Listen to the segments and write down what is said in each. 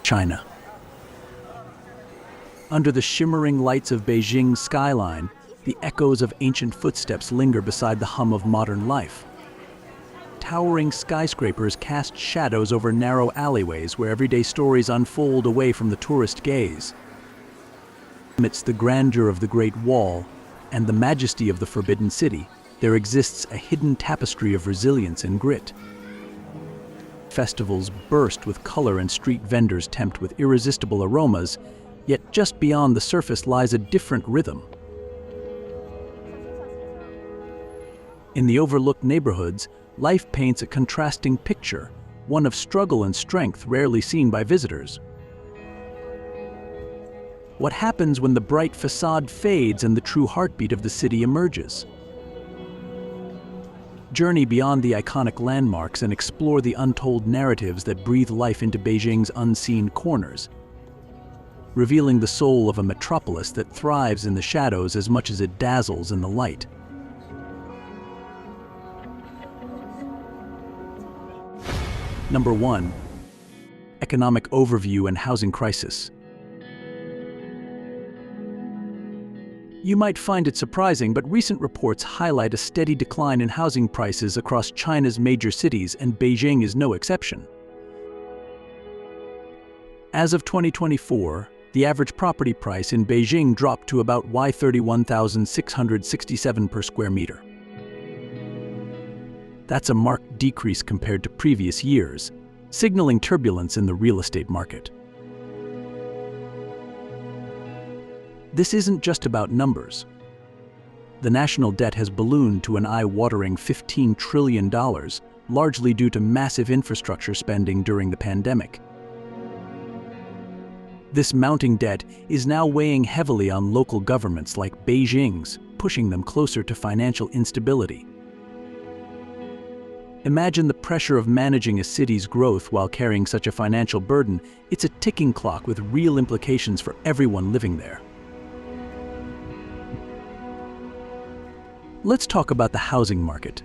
China. Under the shimmering lights of Beijing's skyline, the echoes of ancient footsteps linger beside the hum of modern life. Towering skyscrapers cast shadows over narrow alleyways where everyday stories unfold away from the tourist gaze. Amidst the grandeur of the Great Wall and the majesty of the Forbidden City, there exists a hidden tapestry of resilience and grit. Festivals burst with color and street vendors tempt with irresistible aromas, yet just beyond the surface lies a different rhythm. In the overlooked neighborhoods, life paints a contrasting picture, one of struggle and strength rarely seen by visitors. What happens when the bright facade fades and the true heartbeat of the city emerges? Journey beyond the iconic landmarks and explore the untold narratives that breathe life into Beijing's unseen corners, revealing the soul of a metropolis that thrives in the shadows as much as it dazzles in the light. Number 1. Economic overview and housing crisis. You might find it surprising, but recent reports highlight a steady decline in housing prices across China's major cities, and Beijing is no exception. As of 2024, the average property price in Beijing dropped to about $31,667 per square meter. That's a marked decrease compared to previous years, signaling turbulence in the real estate market. This isn't just about numbers. The national debt has ballooned to an eye-watering $15 trillion, largely due to massive infrastructure spending during the pandemic. This mounting debt is now weighing heavily on local governments like Beijing's, pushing them closer to financial instability. Imagine the pressure of managing a city's growth while carrying such a financial burden. It's a ticking clock with real implications for everyone living there. Let's talk about the housing market.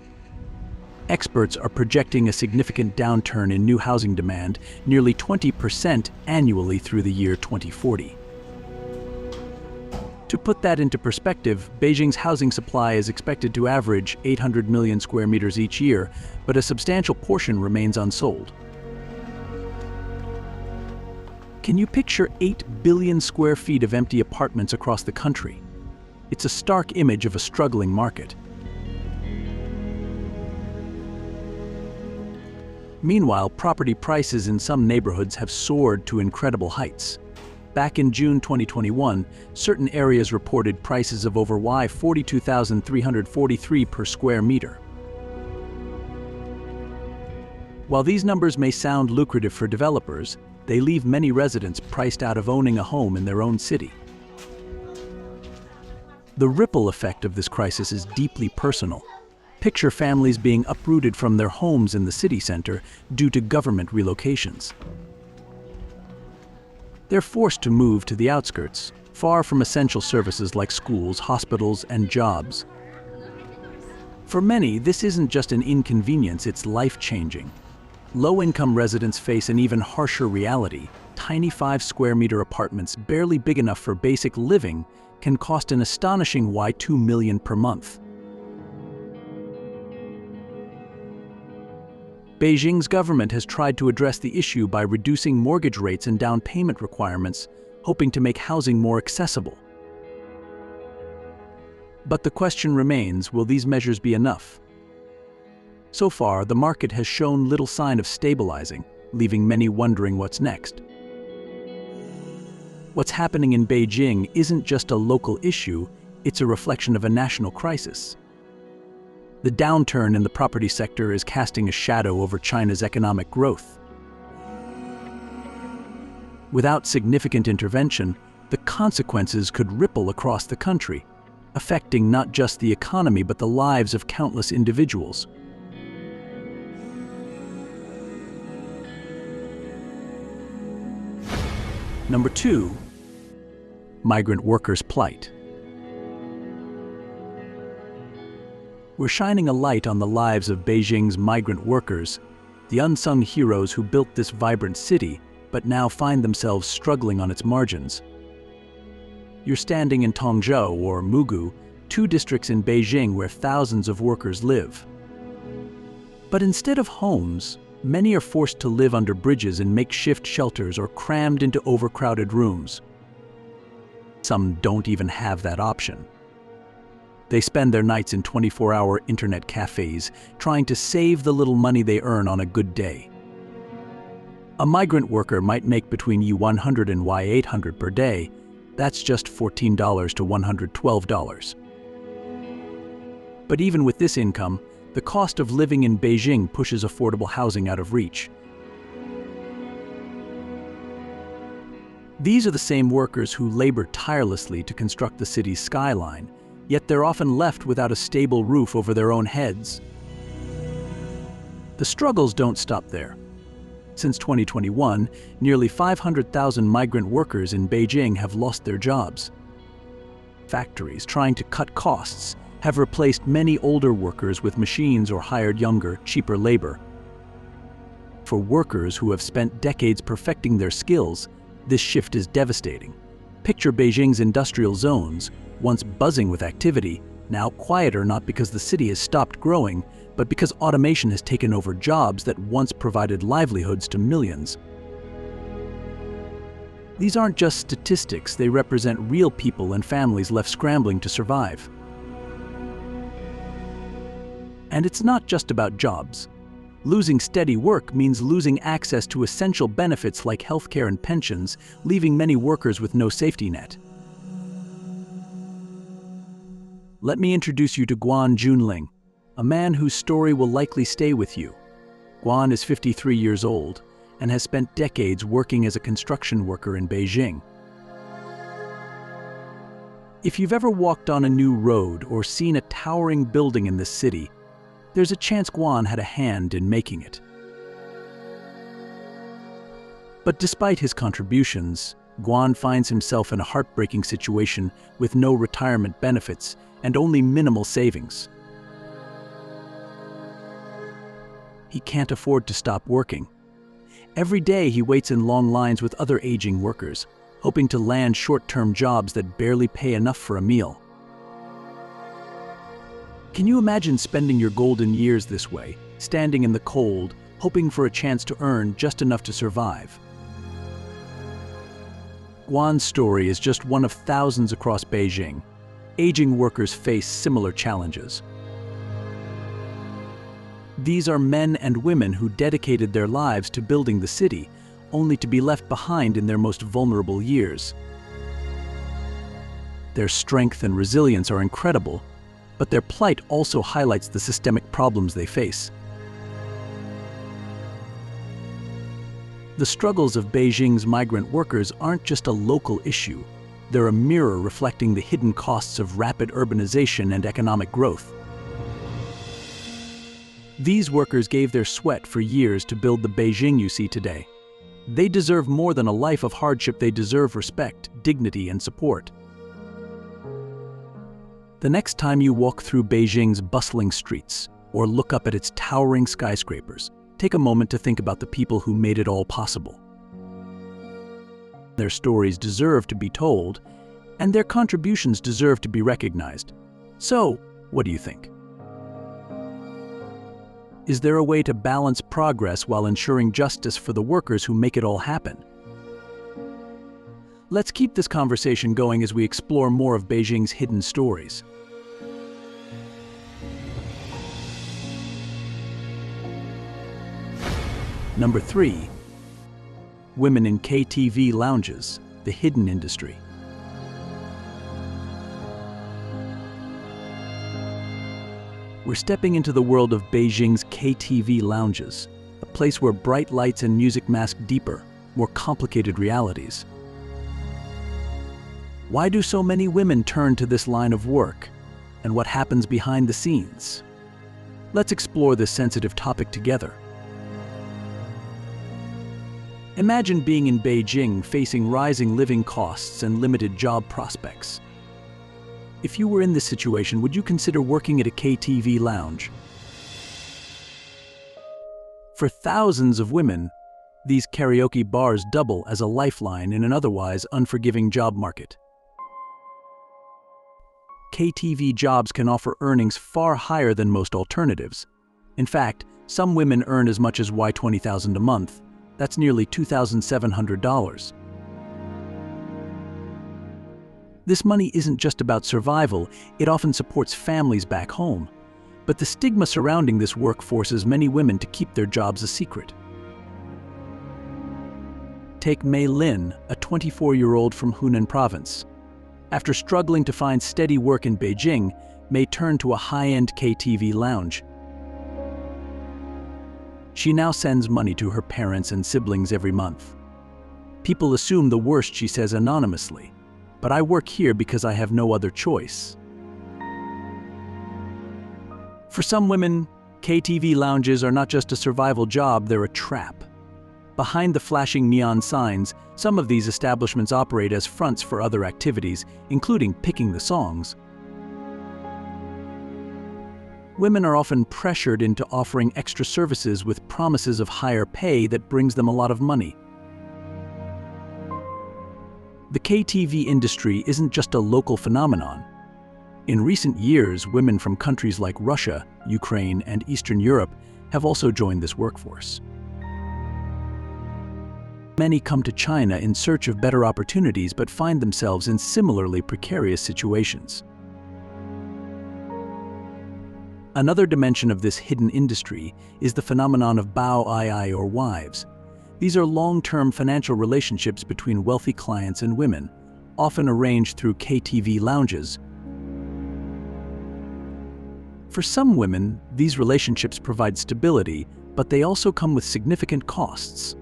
Experts are projecting a significant downturn in new housing demand, nearly 20% annually through the year 2040. To put that into perspective, Beijing's housing supply is expected to average 800 million square meters each year, but a substantial portion remains unsold. Can you picture 8 billion square feet of empty apartments across the country? It's a stark image of a struggling market. Meanwhile, property prices in some neighborhoods have soared to incredible heights. Back in June 2021, certain areas reported prices of over $42,343 per square meter. While these numbers may sound lucrative for developers, they leave many residents priced out of owning a home in their own city. The ripple effect of this crisis is deeply personal. Picture families being uprooted from their homes in the city center due to government relocations. They're forced to move to the outskirts, far from essential services like schools, hospitals, and jobs. For many, this isn't just an inconvenience, it's life-changing. Low-income residents face an even harsher reality. Tiny 5-square-meter apartments, barely big enough for basic living, can cost an astonishing $2 million per month. Beijing's government has tried to address the issue by reducing mortgage rates and down payment requirements, hoping to make housing more accessible. But the question remains, will these measures be enough? So far, the market has shown little sign of stabilizing, leaving many wondering what's next. What's happening in Beijing isn't just a local issue, it's a reflection of a national crisis. The downturn in the property sector is casting a shadow over China's economic growth. Without significant intervention, the consequences could ripple across the country, affecting not just the economy but the lives of countless individuals. Number 2. Migrant workers' plight. We're shining a light on the lives of Beijing's migrant workers, the unsung heroes who built this vibrant city, but now find themselves struggling on its margins. You're standing in Tongzhou or Mugu, two districts in Beijing where thousands of workers live. But instead of homes, many are forced to live under bridges in makeshift shelters or crammed into overcrowded rooms. Some don't even have that option. They spend their nights in 24-hour internet cafes, trying to save the little money they earn on a good day. A migrant worker might make between Y100 and Y800 per day. That's just $14 to $112. But even with this income, the cost of living in Beijing pushes affordable housing out of reach. These are the same workers who labor tirelessly to construct the city's skyline, yet they're often left without a stable roof over their own heads. The struggles don't stop there. Since 2021, nearly 500,000 migrant workers in Beijing have lost their jobs. Factories trying to cut costs have replaced many older workers with machines or hired younger, cheaper labor. For workers who have spent decades perfecting their skills, this shift is devastating. Picture Beijing's industrial zones, once buzzing with activity, now quieter not because the city has stopped growing, but because automation has taken over jobs that once provided livelihoods to millions. These aren't just statistics, they represent real people and families left scrambling to survive. And it's not just about jobs. Losing steady work means losing access to essential benefits like healthcare and pensions, leaving many workers with no safety net. Let me introduce you to Guan Junling, a man whose story will likely stay with you. Guan is 53 years old and has spent decades working as a construction worker in Beijing. If you've ever walked on a new road or seen a towering building in this city, there's a chance Guan had a hand in making it. But despite his contributions, Guan finds himself in a heartbreaking situation with no retirement benefits and only minimal savings. He can't afford to stop working. Every day he waits in long lines with other aging workers, hoping to land short-term jobs that barely pay enough for a meal. Can you imagine spending your golden years this way, standing in the cold, hoping for a chance to earn just enough to survive? Guan's story is just one of thousands across Beijing. Aging workers face similar challenges. These are men and women who dedicated their lives to building the city, only to be left behind in their most vulnerable years. Their strength and resilience are incredible, but their plight also highlights the systemic problems they face. The struggles of Beijing's migrant workers aren't just a local issue. They're a mirror reflecting the hidden costs of rapid urbanization and economic growth. These workers gave their sweat for years to build the Beijing you see today. They deserve more than a life of hardship. They deserve respect, dignity, and support. The next time you walk through Beijing's bustling streets or look up at its towering skyscrapers, take a moment to think about the people who made it all possible. Their stories deserve to be told, and their contributions deserve to be recognized. So, what do you think? Is there a way to balance progress while ensuring justice for the workers who make it all happen? Let's keep this conversation going as we explore more of Beijing's hidden stories. Number 3. Women in KTV lounges, the hidden industry. We're stepping into the world of Beijing's KTV lounges, a place where bright lights and music mask deeper, more complicated realities. Why do so many women turn to this line of work? And what happens behind the scenes? Let's explore this sensitive topic together. Imagine being in Beijing facing rising living costs and limited job prospects. If you were in this situation, would you consider working at a KTV lounge? For thousands of women, These karaoke bars double as a lifeline in an otherwise unforgiving job market. KTV jobs can offer earnings far higher than most alternatives. In fact, some women earn as much as $20,000 a month. That's nearly $2,700. This money isn't just about survival, it often supports families back home. But the stigma surrounding this work forces many women to keep their jobs a secret. Take Mei Lin, a 24-year-old from Hunan province. After struggling to find steady work in Beijing, Mei turned to a high-end KTV lounge. She now sends money to her parents and siblings every month. People assume the worst, she says anonymously, but I work here because I have no other choice. For some women, KTV lounges are not just a survival job, they're a trap. Behind the flashing neon signs, some of these establishments operate as fronts for other activities, including picking the songs. Women are often pressured into offering extra services with promises of higher pay that brings them a lot of money. The KTV industry isn't just a local phenomenon. In recent years, women from countries like Russia, Ukraine, and Eastern Europe have also joined this workforce. Many come to China in search of better opportunities but find themselves in similarly precarious situations. Another dimension of this hidden industry is the phenomenon of bao ai or wives. These are long-term financial relationships between wealthy clients and women, often arranged through KTV lounges. For some women, these relationships provide stability, but they also come with significant costs.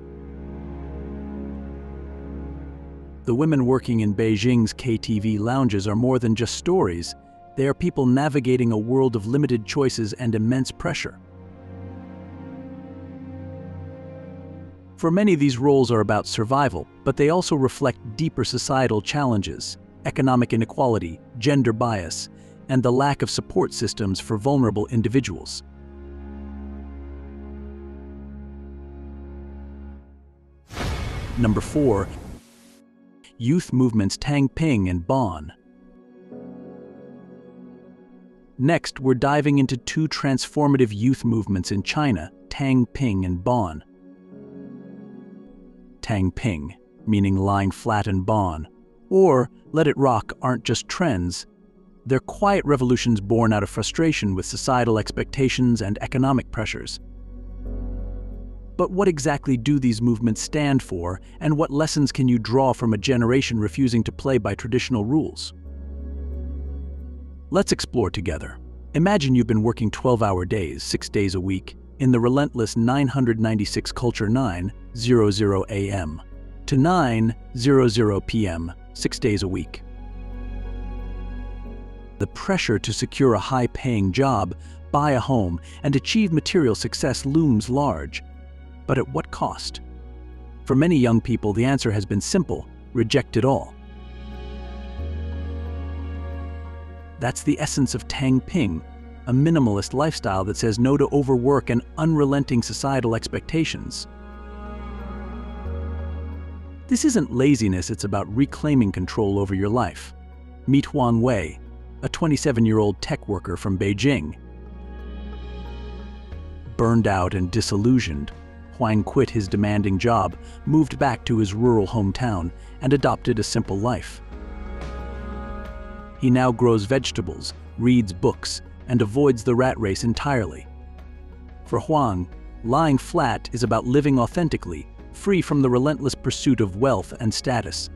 The women working in Beijing's KTV lounges are more than just stories. They are people navigating a world of limited choices and immense pressure. For many, these roles are about survival, but they also reflect deeper societal challenges: economic inequality, gender bias, and the lack of support systems for vulnerable individuals. Number 4. Youth movements Tang Ping and Bon. Next, we're diving into two transformative youth movements in China, Tang Ping and Bon. Tang Ping, meaning lying flat, and Bon, or let it rock, aren't just trends. They're quiet revolutions born out of frustration with societal expectations and economic pressures. But what exactly do these movements stand for, and what lessons can you draw from a generation refusing to play by traditional rules? Let's explore together. Imagine you've been working 12-hour days, 6 days a week, in the relentless 996 culture 9:00 a.m. to 9:00 p.m., 6 days a week. The pressure to secure a high-paying job, buy a home, and achieve material success looms large. But at what cost? For many young people, the answer has been simple: reject it all. That's the essence of Tang Ping, a minimalist lifestyle that says no to overwork and unrelenting societal expectations. This isn't laziness, it's about reclaiming control over your life. Meet Huang Wei, a 27-year-old tech worker from Beijing. Burned out and disillusioned, Huang quit his demanding job, moved back to his rural hometown, and adopted a simple life. He now grows vegetables, reads books, and avoids the rat race entirely. For Huang, lying flat is about living authentically, free from the relentless pursuit of wealth and status.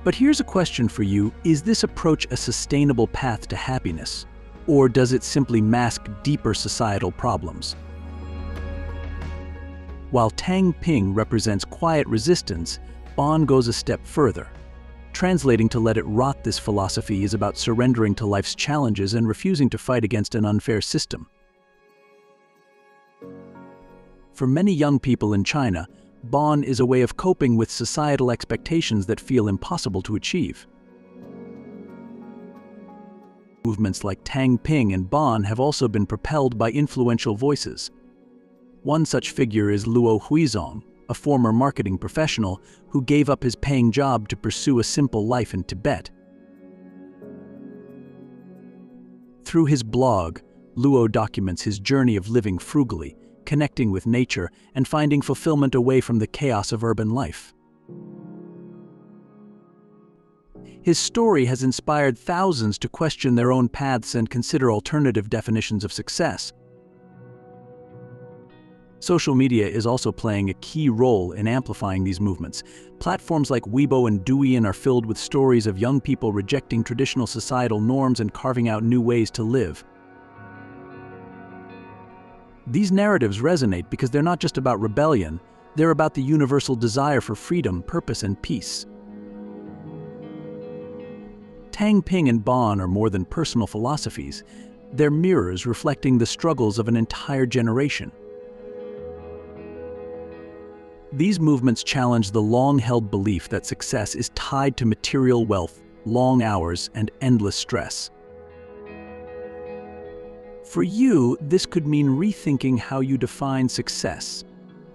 But here's a question for you: is this approach a sustainable path to happiness? Or does it simply mask deeper societal problems? While Tang Ping represents quiet resistance, Bon goes a step further. Translating to let it rot, this philosophy is about surrendering to life's challenges and refusing to fight against an unfair system. For many young people in China, Bon is a way of coping with societal expectations that feel impossible to achieve. Movements like Tang Ping and Bon have also been propelled by influential voices. One such figure is Luo Huizong, a former marketing professional who gave up his paying job to pursue a simple life in Tibet. Through his blog, Luo documents his journey of living frugally, connecting with nature, and finding fulfillment away from the chaos of urban life. His story has inspired thousands to question their own paths and consider alternative definitions of success. Social media is also playing a key role in amplifying these movements. Platforms like Weibo and Douyin are filled with stories of young people rejecting traditional societal norms and carving out new ways to live. These narratives resonate because they're not just about rebellion, they're about the universal desire for freedom, purpose, and peace. Tang Ping and Bon are more than personal philosophies. They're mirrors reflecting the struggles of an entire generation. These movements challenge the long-held belief that success is tied to material wealth, long hours, and endless stress. For you, this could mean rethinking how you define success.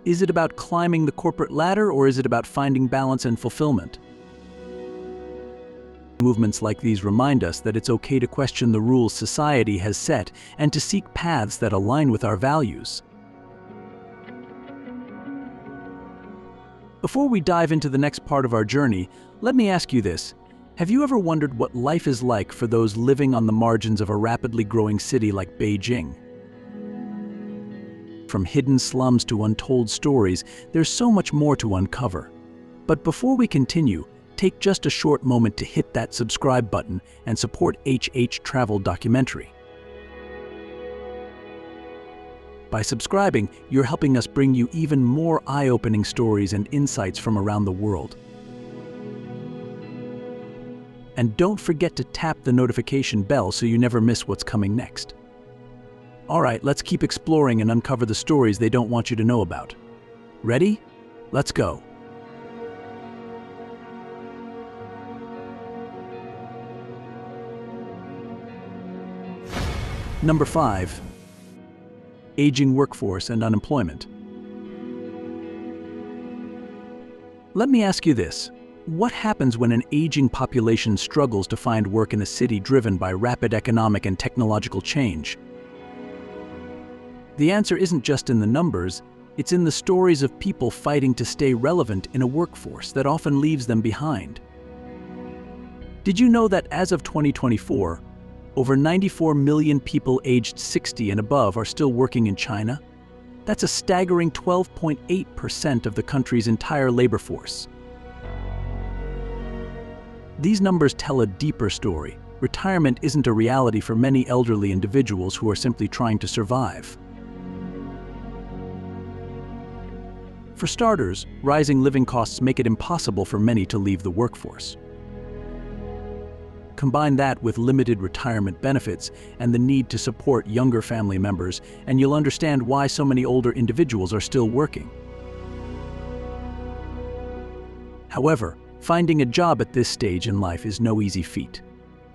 Is it about climbing the corporate ladder, or is it about finding balance and fulfillment? Movements like these remind us that it's okay to question the rules society has set and to seek paths that align with our values. Before we dive into the next part of our journey, let me ask you this. Have you ever wondered what life is like for those living on the margins of a rapidly growing city like Beijing? From hidden slums to untold stories, there's so much more to uncover. But before we continue, take just a short moment to hit that subscribe button and support Travel Documentary. By subscribing, you're helping us bring you even more eye-opening stories and insights from around the world. And don't forget to tap the notification bell so you never miss what's coming next. All right, let's keep exploring and uncover the stories they don't want you to know about. Ready? Let's go. Number 5. Aging workforce and unemployment. Let me ask you this. What happens when an aging population struggles to find work in a city driven by rapid economic and technological change? The answer isn't just in the numbers, it's in the stories of people fighting to stay relevant in a workforce that often leaves them behind. Did you know that as of 2024, over 94 million people aged 60 and above are still working in China? That's a staggering 12.8% of the country's entire labor force. These numbers tell a deeper story. Retirement isn't a reality for many elderly individuals who are simply trying to survive. For starters, rising living costs make it impossible for many to leave the workforce. Combine that with limited retirement benefits and the need to support younger family members, and you'll understand why so many older individuals are still working. However, finding a job at this stage in life is no easy feat.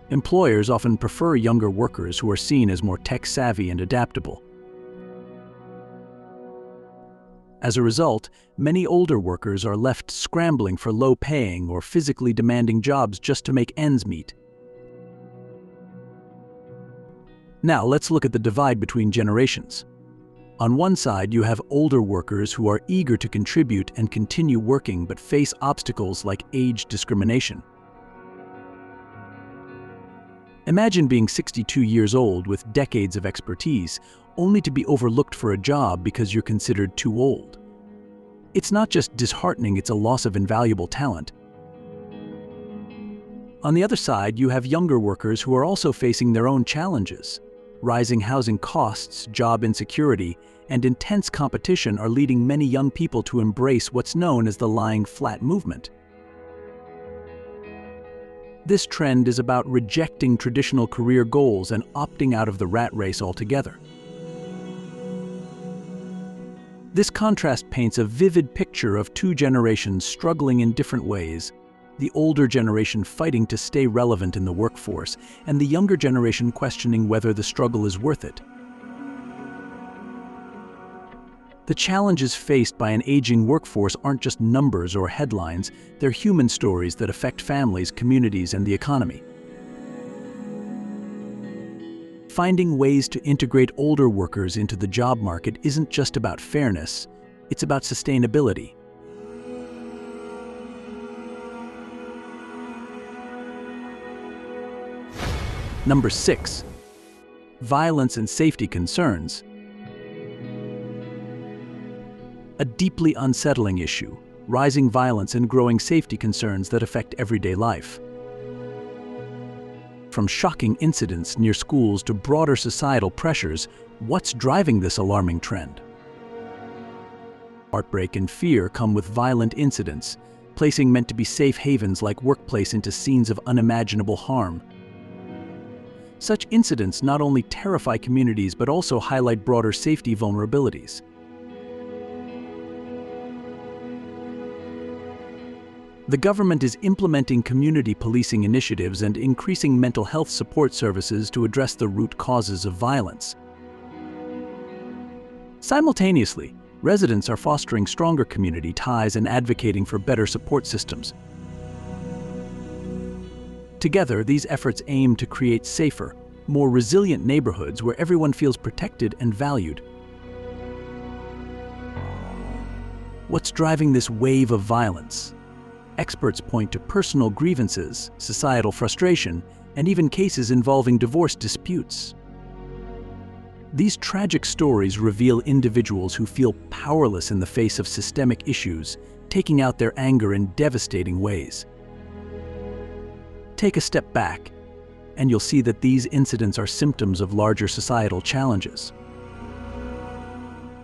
Employers often prefer younger workers who are seen as more tech-savvy and adaptable. As a result, many older workers are left scrambling for low-paying or physically demanding jobs just to make ends meet. Now, let's look at the divide between generations. On one side, you have older workers who are eager to contribute and continue working but face obstacles like age discrimination. Imagine being 62 years old with decades of expertise, only to be overlooked for a job because you're considered too old. It's not just disheartening, it's a loss of invaluable talent. On the other side, you have younger workers who are also facing their own challenges. Rising housing costs, job insecurity, and intense competition are leading many young people to embrace what's known as the lying flat movement. This trend is about rejecting traditional career goals and opting out of the rat race altogether. This contrast paints a vivid picture of two generations struggling in different ways. The older generation fighting to stay relevant in the workforce, and the younger generation questioning whether the struggle is worth it. The challenges faced by an aging workforce aren't just numbers or headlines, they're human stories that affect families, communities, and the economy. Finding ways to integrate older workers into the job market isn't just about fairness, it's about sustainability. Number 6. Violence and safety concerns. A deeply unsettling issue, rising violence and growing safety concerns that affect everyday life. From shocking incidents near schools to broader societal pressures, what's driving this alarming trend? Heartbreak and fear come with violent incidents, placing meant to be safe havens like workplace into scenes of unimaginable harm. Such incidents not only terrify communities but also highlight broader safety vulnerabilities. The government is implementing community policing initiatives and increasing mental health support services to address the root causes of violence. Simultaneously, residents are fostering stronger community ties and advocating for better support systems. Together, these efforts aim to create safer, more resilient neighborhoods where everyone feels protected and valued. What's driving this wave of violence? Experts point to personal grievances, societal frustration, and even cases involving divorce disputes. These tragic stories reveal individuals who feel powerless in the face of systemic issues, taking out their anger in devastating ways. Take a step back, and you'll see that these incidents are symptoms of larger societal challenges.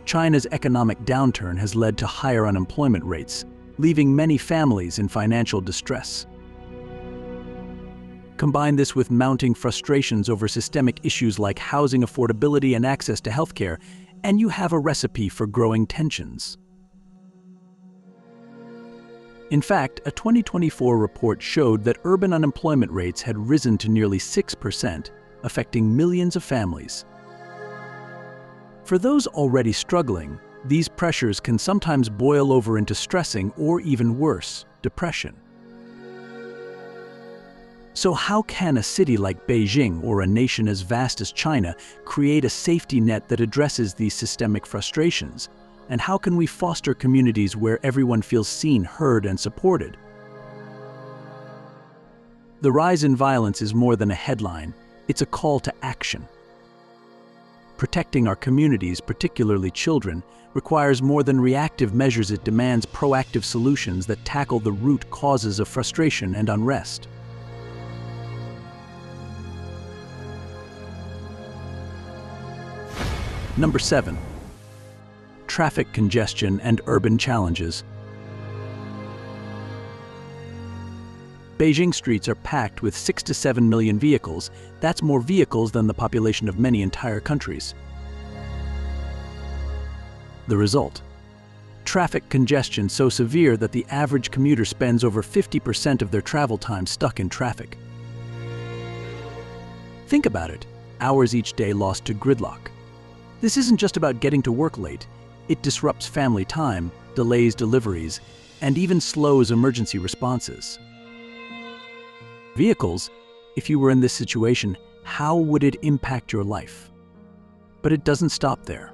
China's economic downturn has led to higher unemployment rates, leaving many families in financial distress. Combine this with mounting frustrations over systemic issues like housing affordability and access to healthcare, and you have a recipe for growing tensions. In fact, a 2024 report showed that urban unemployment rates had risen to nearly 6%, affecting millions of families. For those already struggling, these pressures can sometimes boil over into stressing or even worse, depression. So how can a city like Beijing or a nation as vast as China create a safety net that addresses these systemic frustrations? And how can we foster communities where everyone feels seen, heard, and supported? The rise in violence is more than a headline, it's a call to action. Protecting our communities, particularly children, requires more than reactive measures. It demands proactive solutions that tackle the root causes of frustration and unrest. Number 7. Traffic congestion and urban challenges. Beijing streets are packed with 6 to 7 million vehicles. That's more vehicles than the population of many entire countries. The result: traffic congestion so severe that the average commuter spends over 50% of their travel time stuck in traffic. Think about it, hours each day lost to gridlock. This isn't just about getting to work late. It disrupts family time, delays deliveries, and even slows emergency responses. Vehicles, if you were in this situation, how would it impact your life? But it doesn't stop there.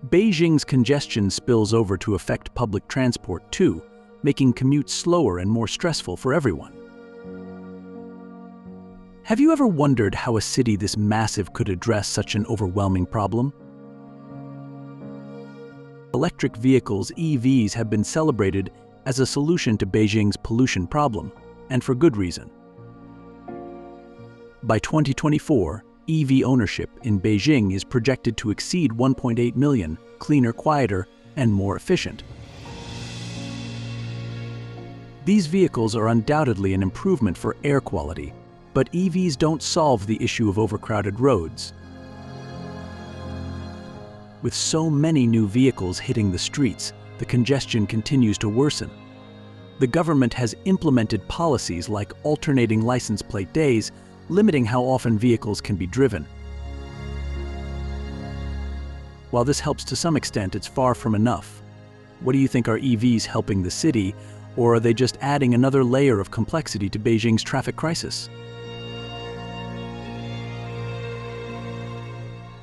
Beijing's congestion spills over to affect public transport too, making commutes slower and more stressful for everyone. Have you ever wondered how a city this massive could address such an overwhelming problem? Electric vehicles, EVs, have been celebrated as a solution to Beijing's pollution problem, and for good reason. By 2024, EV ownership in Beijing is projected to exceed 1.8 million, cleaner, quieter, and more efficient. These vehicles are undoubtedly an improvement for air quality, but EVs don't solve the issue of overcrowded roads. With so many new vehicles hitting the streets, the congestion continues to worsen. The government has implemented policies like alternating license plate days, limiting how often vehicles can be driven. While this helps to some extent, it's far from enough. What do you think, are EVs helping the city, or are they just adding another layer of complexity to Beijing's traffic crisis?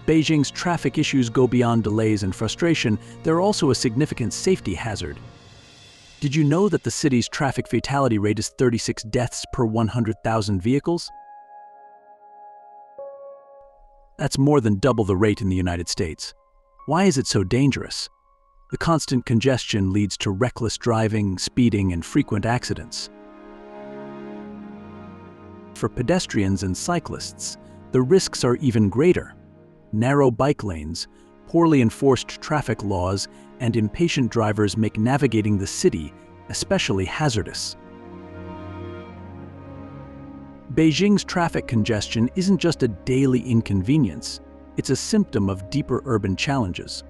Beijing's traffic issues go beyond delays and frustration. They're also a significant safety hazard. Did you know that the city's traffic fatality rate is 36 deaths per 100,000 vehicles? That's more than double the rate in the United States. Why is it so dangerous? The constant congestion leads to reckless driving, speeding, and frequent accidents. For pedestrians and cyclists, the risks are even greater. Narrow bike lanes, poorly enforced traffic laws, and impatient drivers make navigating the city especially hazardous. Beijing's traffic congestion isn't just a daily inconvenience, it's a symptom of deeper urban challenges.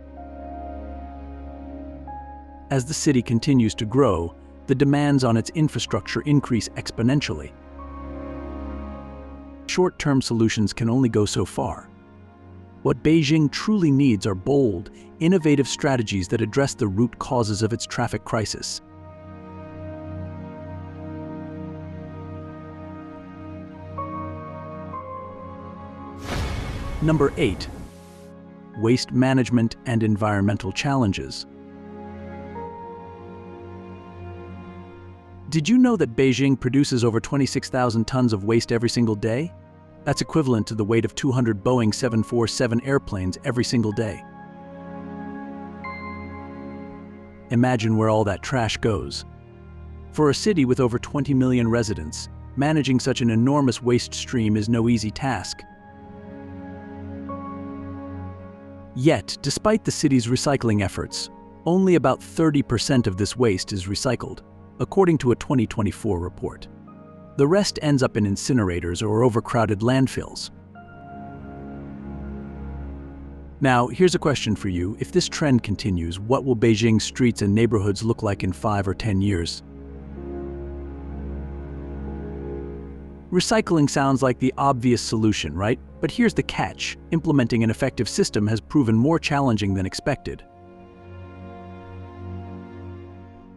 As the city continues to grow, the demands on its infrastructure increase exponentially. Short-term solutions can only go so far. What Beijing truly needs are bold, innovative strategies that address the root causes of its traffic crisis. Number 8. Waste management and environmental challenges. Did you know that Beijing produces over 26,000 tons of waste every single day? That's equivalent to the weight of 200 Boeing 747 airplanes every single day. Imagine where all that trash goes. For a city with over 20 million residents, managing such an enormous waste stream is no easy task. Yet, despite the city's recycling efforts, only about 30% of this waste is recycled, according to a 2024 report. The rest ends up in incinerators or overcrowded landfills. Now, here's a question for you. If this trend continues, what will Beijing's streets and neighborhoods look like in 5 or 10 years? Recycling sounds like the obvious solution, right? But here's the catch. Implementing an effective system has proven more challenging than expected.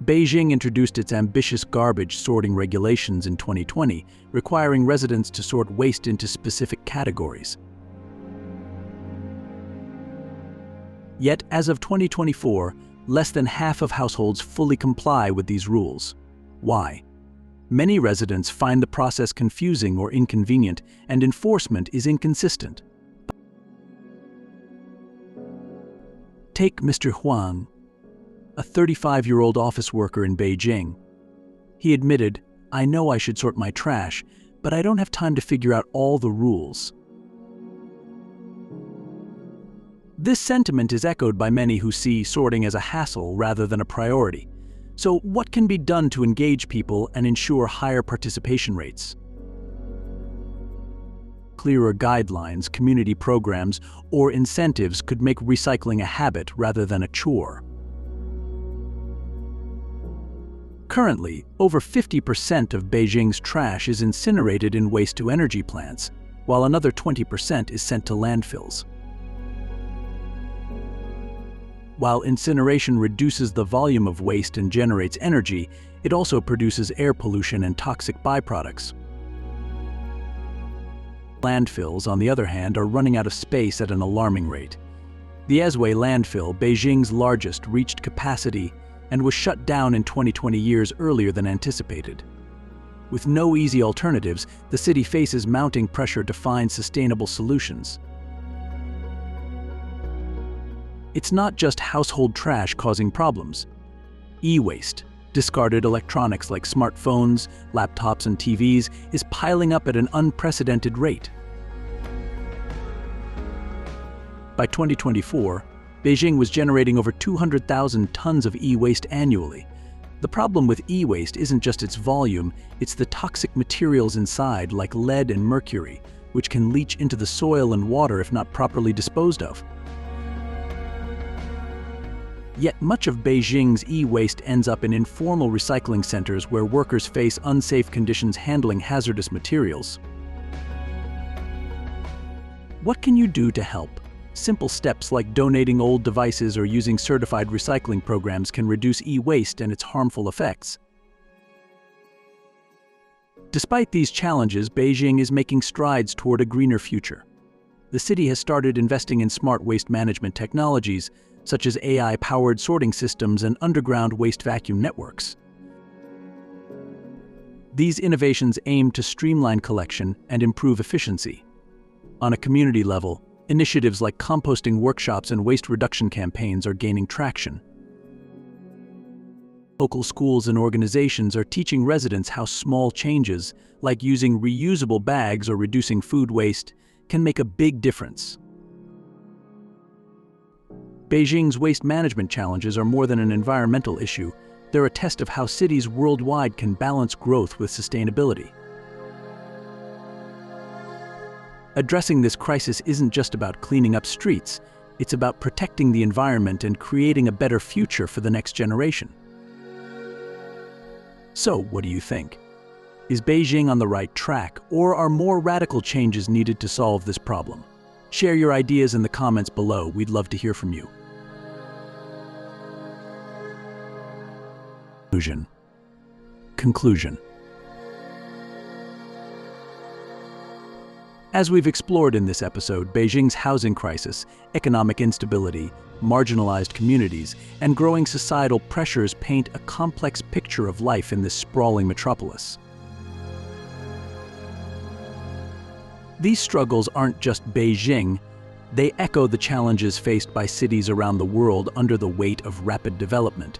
Beijing introduced its ambitious garbage sorting regulations in 2020, requiring residents to sort waste into specific categories. Yet, as of 2024, less than half of households fully comply with these rules. Why? Many residents find the process confusing or inconvenient, and enforcement is inconsistent. Take Mr. Huang, a 35-year-old office worker in Beijing. He admitted, "I know I should sort my trash, but I don't have time to figure out all the rules." This sentiment is echoed by many who see sorting as a hassle rather than a priority. So what can be done to engage people and ensure higher participation rates? Clearer guidelines, community programs, or incentives could make recycling a habit rather than a chore. Currently, over 50% of Beijing's trash is incinerated in waste-to-energy plants, while another 20% is sent to landfills. While incineration reduces the volume of waste and generates energy, it also produces air pollution and toxic byproducts. Landfills, on the other hand, are running out of space at an alarming rate. The Ezhui landfill, Beijing's largest, reached capacity and was shut down in 2020, years earlier than anticipated. With no easy alternatives, the city faces mounting pressure to find sustainable solutions. It's not just household trash causing problems. E-waste, discarded electronics like smartphones, laptops, and TVs, is piling up at an unprecedented rate. By 2024, Beijing was generating over 200,000 tons of e-waste annually. The problem with e-waste isn't just its volume, it's the toxic materials inside, like lead and mercury, which can leach into the soil and water if not properly disposed of. Yet much of Beijing's e-waste ends up in informal recycling centers where workers face unsafe conditions handling hazardous materials. What can you do to help? Simple steps like donating old devices or using certified recycling programs can reduce e-waste and its harmful effects. Despite these challenges, Beijing is making strides toward a greener future. The city has started investing in smart waste management technologies, such as AI-powered sorting systems and underground waste vacuum networks. These innovations aim to streamline collection and improve efficiency. On a community level, initiatives like composting workshops and waste reduction campaigns are gaining traction. Local schools and organizations are teaching residents how small changes, like using reusable bags or reducing food waste, can make a big difference. Beijing's waste management challenges are more than an environmental issue. They're a test of how cities worldwide can balance growth with sustainability. Addressing this crisis isn't just about cleaning up streets, it's about protecting the environment and creating a better future for the next generation. So, what do you think? Is Beijing on the right track, or are more radical changes needed to solve this problem? Share your ideas in the comments below. We'd love to hear from you. Conclusion. As we've explored in this episode, Beijing's housing crisis, economic instability, marginalized communities, and growing societal pressures paint a complex picture of life in this sprawling metropolis. These struggles aren't just Beijing, they echo the challenges faced by cities around the world under the weight of rapid development.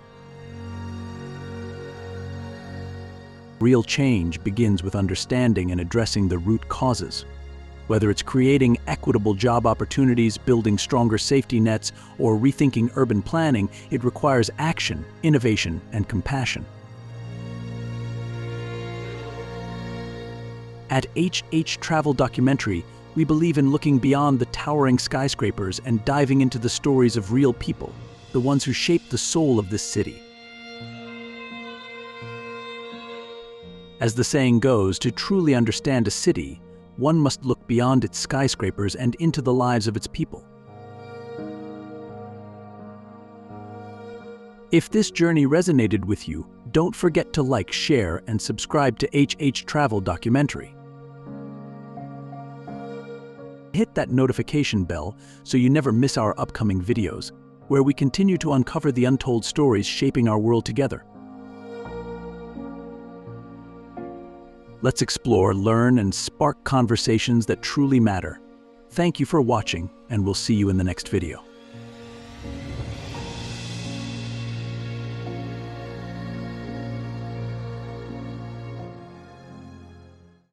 Real change begins with understanding and addressing the root causes. Whether it's creating equitable job opportunities, building stronger safety nets, or rethinking urban planning, it requires action, innovation, and compassion. At Travel Documentary, we believe in looking beyond the towering skyscrapers and diving into the stories of real people, the ones who shaped the soul of this city. As the saying goes, to truly understand a city, one must look beyond its skyscrapers and into the lives of its people. If this journey resonated with you, don't forget to like, share, and subscribe to Travel Documentary. Hit that notification bell so you never miss our upcoming videos, where we continue to uncover the untold stories shaping our world together. Let's explore, learn, and spark conversations that truly matter. Thank you for watching, and we'll see you in the next video.